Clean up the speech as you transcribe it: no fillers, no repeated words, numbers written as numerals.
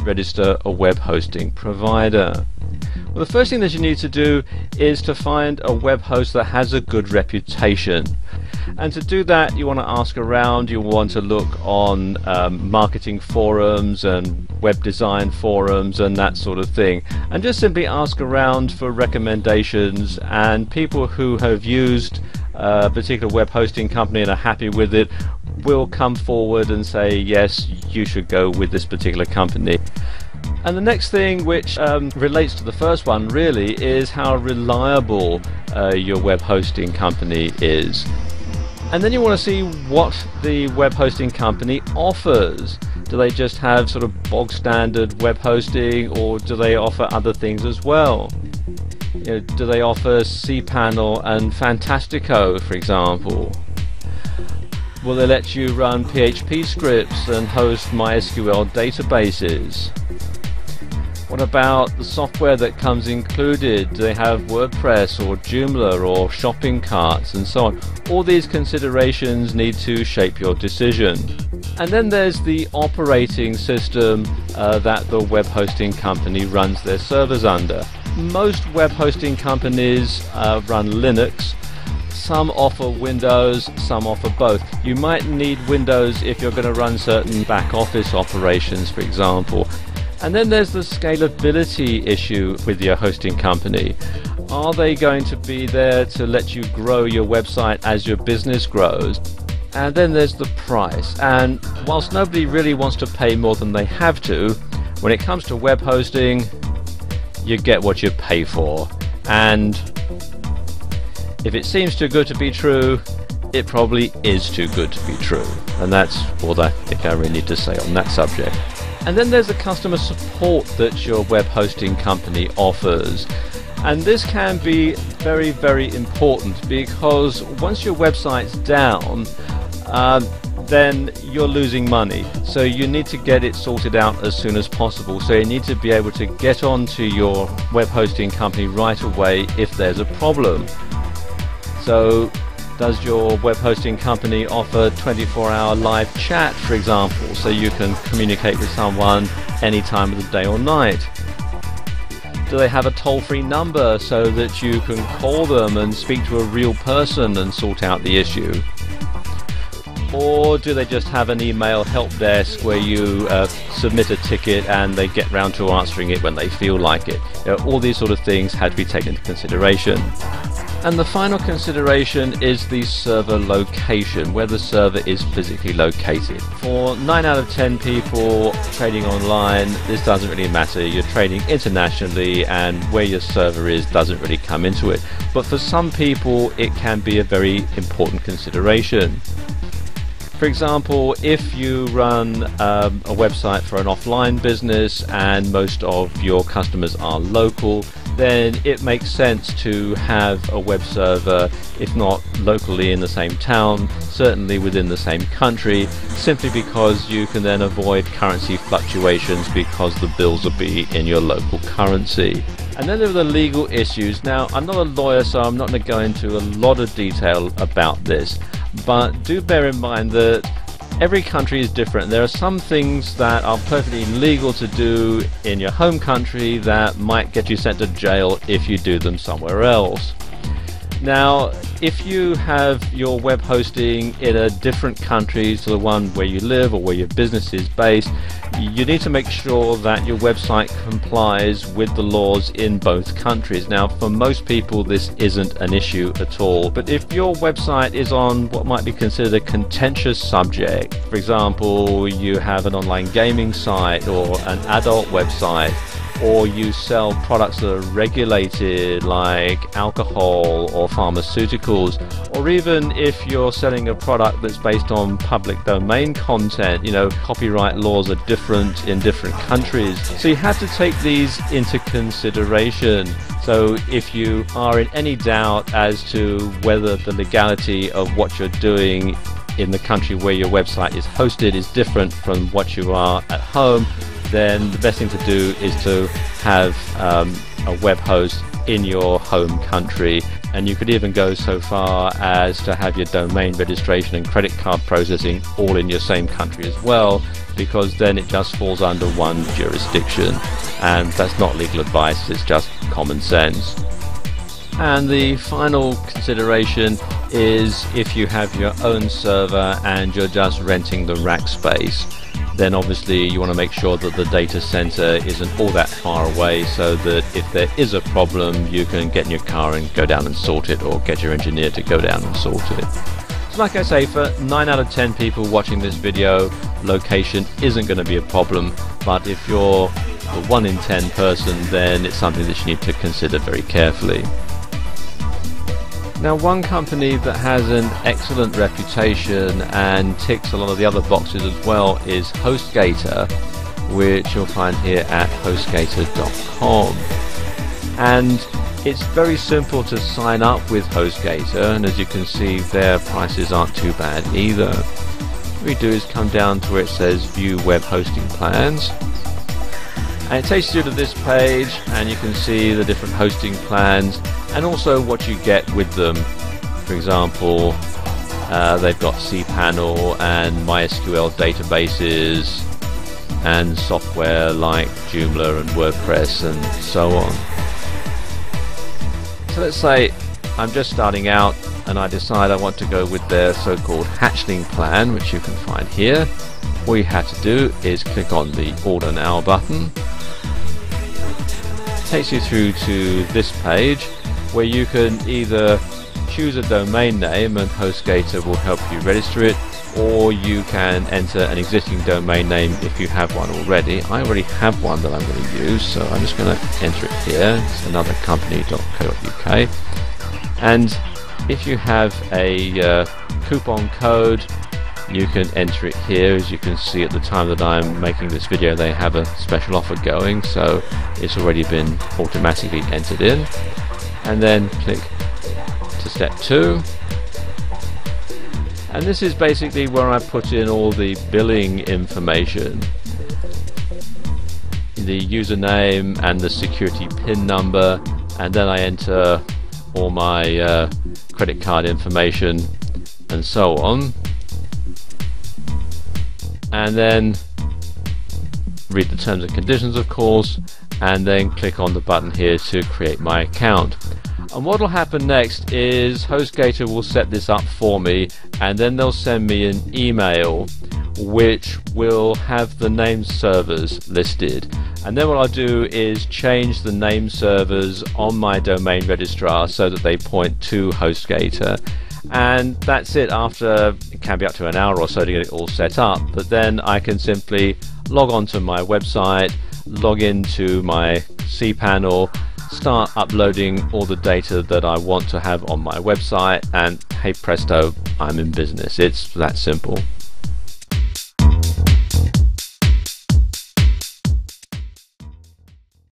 register a web hosting provider? Well, the first thing that you need to do is to find a web host that has a good reputation. And to do that, you want to ask around, you want to look on marketing forums and web design forums and that sort of thing. And just simply ask around for recommendations, and people who have used a particular web hosting company and are happy with it will come forward and say, yes, you should go with this particular company. And the next thing, which relates to the first one really, is how reliable your web hosting company is. And then you want to see what the web hosting company offers. Do they just have sort of bog standard web hosting, or do they offer other things as well? You know, do they offer cPanel and Fantastico, for example? Will they let you run PHP scripts and host MySQL databases? What about the software that comes included? Do they have WordPress or Joomla or shopping carts and so on? All these considerations need to shape your decision. And then there's the operating system that the web hosting company runs their servers under. Most web hosting companies run Linux. Some offer Windows, some offer both. You might need Windows if you're going to run certain back office operations, for example. And then there's the scalability issue with your hosting company. Are they going to be there to let you grow your website as your business grows? And then there's the price. And whilst nobody really wants to pay more than they have to, when it comes to web hosting, you get what you pay for. And if it seems too good to be true, it probably is too good to be true. And that's all I think I really need to say on that subject. And then there's the customer support that your web hosting company offers. And this can be very, very important, because once your website's down, then you're losing money. So you need to get it sorted out as soon as possible. So you need to be able to get onto your web hosting company right away if there's a problem. So does your web hosting company offer 24-hour live chat, for example, so you can communicate with someone any time of the day or night? Do they have a toll-free number so that you can call them and speak to a real person and sort out the issue? Or do they just have an email help desk where you submit a ticket and they get round to answering it when they feel like it? You know, all these sort of things had to be taken into consideration. And the final consideration is the server location, where the server is physically located. For 9 out of 10 people trading online, this doesn't really matter. You're trading internationally, and where your server is doesn't really come into it. But for some people, it can be a very important consideration. For example, if you run a website for an offline business and most of your customers are local, then it makes sense to have a web server, if not locally in the same town, certainly within the same country, simply because you can then avoid currency fluctuations because the bills will be in your local currency. And then there are the legal issues. Now, I'm not a lawyer, so I'm not going to go into a lot of detail about this, but do bear in mind that every country is different. There are some things that are perfectly legal to do in your home country that might get you sent to jail if you do them somewhere else. Now, if you have your web hosting in a different country to the one where you live or where your business is based, you need to make sure that your website complies with the laws in both countries. Now, for most people this isn't an issue at all, but if your website is on what might be considered a contentious subject, for example, you have an online gaming site or an adult website, or you sell products that are regulated like alcohol or pharmaceuticals, or even if you're selling a product that's based on public domain content, you know, copyright laws are different in different countries. So you have to take these into consideration. So if you are in any doubt as to whether the legality of what you're doing in the country where your website is hosted is different from what you are at home, then the best thing to do is to have a web host in your home country and you could even go so far as to have your domain registration and credit card processing all in your same country as well, because then it just falls under one jurisdiction, and that's not legal advice, it's just common sense. And the final consideration is if you have your own server and you're just renting the rack space, then obviously you want to make sure that the data center isn't all that far away, so that if there is a problem you can get in your car and go down and sort it, or get your engineer to go down and sort it. So like I say, for 9 out of 10 people watching this video, location isn't going to be a problem, but if you're the 1 in 10 person, then it's something that you need to consider very carefully. Now, one company that has an excellent reputation and ticks a lot of the other boxes as well is HostGator, which you'll find here at hostgator.com. And it's very simple to sign up with HostGator, and as you can see, their prices aren't too bad either. What we do is come down to where it says View Web Hosting Plans, and it takes you to this page, and you can see the different hosting plans and also what you get with them. For example, they've got cPanel and MySQL databases and software like Joomla and WordPress and so on. So let's say I'm just starting out and I decide I want to go with their so-called hatchling plan, which you can find here. All you have to do is click on the Order Now button. It takes you through to this page where you can either choose a domain name and HostGator will help you register it, or you can enter an existing domain name if you have one already. I already have one that I'm going to use, so I'm just going to enter it here. It's anothercompany.co.uk, and if you have a coupon code, you can enter it here. As you can see, at the time that I'm making this video, they have a special offer going, so it's already been automatically entered in. And then click to step 2, and this is basically where I put in all the billing information, the username and the security PIN number, and then I enter all my credit card information and so on, and then read the terms and conditions, of course, and then click on the button here to create my account. And what will happen next is HostGator will set this up for me, and then they'll send me an email which will have the name servers listed, and then what I'll do is change the name servers on my domain registrar so that they point to HostGator, and that's it. After, it can be up to an hour or so to get it all set up, but then I can simply log on to my website, log into my cPanel, start uploading all the data that I want to have on my website, and hey presto, I'm in business. It's that simple.